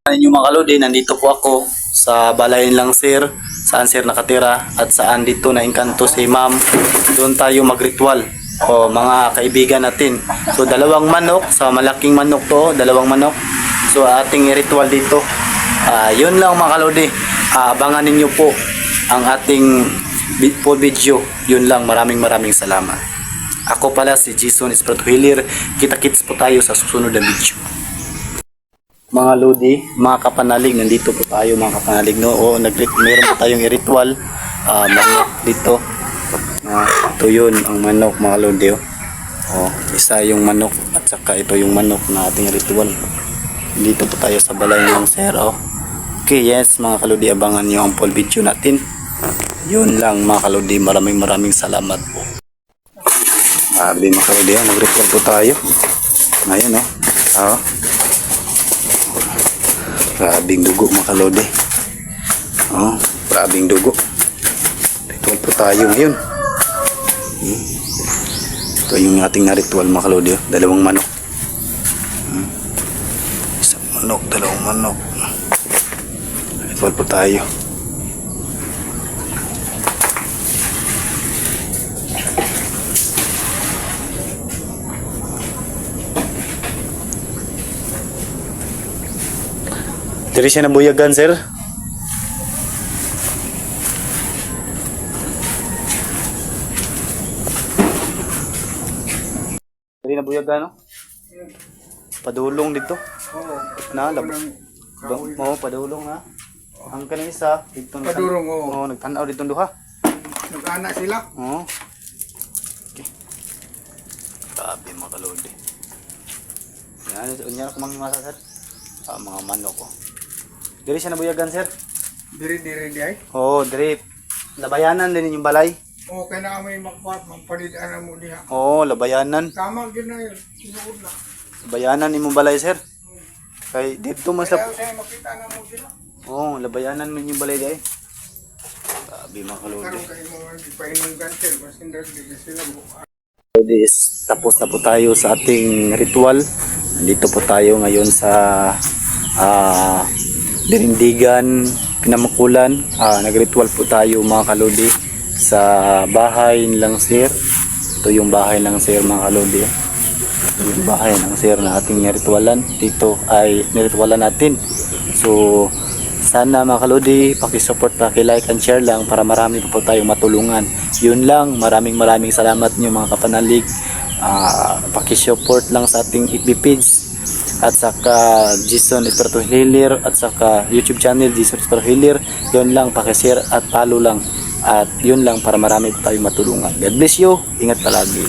Ayun yung mga kalodi, nandito po ako sa Balayan lang sir, saan sir nakatira at saan dito na engkanto si ma'am. Doon tayo magritual o mga kaibigan natin. So dalawang manok, sa malaking manok to, dalawang manok. So ating ritual dito. Yun lang mga kalodi. Abangan ninyo po ang ating full video. Yun lang, maraming salamat. Ako pala si Jason Espiritu Healer. Kita-kits po tayo sa susunod na video. Mga lodi, mga kapanalig, nandito po tayo mga kapanalig, no? Meron po tayong ritual, manok dito. Ito yun, ang manok mga lodi, isa yung manok at saka ito yung manok na ating ritual. Dito po tayo sa Balayan lang sir, Okay, yes mga kalodi, abangan nyo ang full video natin. Yun lang mga kalodi, maraming salamat po. Sabi mga kalodi, nag-ritual po tayo. Ngayon, grabing dugo mga kalodi. Grabing dugo. Ritual po tayo ngayon. Ito yung ating na-ritual mga kalodi. Dalawang manok. Isang manok, dalawang manok. Ritual po tayo. Diri siya nabuyagan, sir. Diri nabuyagan, no? Padulong dito. Oo. Na, padulong ha. Ang kanang isa, dito Padulong, oo. Nagtanaw dito duha. Nag-anak sila. Oo. Okay. Grabe mga kalodi. Yan ako mangimasa, sir. Mga manok ko. Diri siya nabuyagan, sir. Diri di ay. Oo, diri. Labayanan din yung balay. Oo, kaya na kami magpalidaan mo diha. Oo, labayanan. Tama gina yun. Sinuod na. Labayanan imong balay, sir. Kay dito mas Kaya saya makita na mo sila. Oo, labayanan mo yung balay dai. Sabi mga kalodi. Karoon kayo mo ipainong gantil. Mas hindi sila buka. Tapos na po tayo sa ating ritual. Nandito po tayo ngayon sa Dirindigan, Pinamakulan. Nagritual po tayo mga kalodi sa bahay nilang sir. Ito yung bahay ng sir mga kalodi. Ito yung bahay ng sir na ating niritualan. Dito ay niritualan natin. So sana mga kalodi, pakisupport, pakilike and share lang para marami pa po tayong matulungan. Yun lang, maraming salamat nyo mga kapanalig. Pakisupport lang sa ating FB page at saka Jason Espiritu Healer at saka YouTube channel Jason Espiritu Healer. Yun lang, pakishare at follow lang. At yun lang para marami pa tayong matulungan. God bless you. Ingat palagi.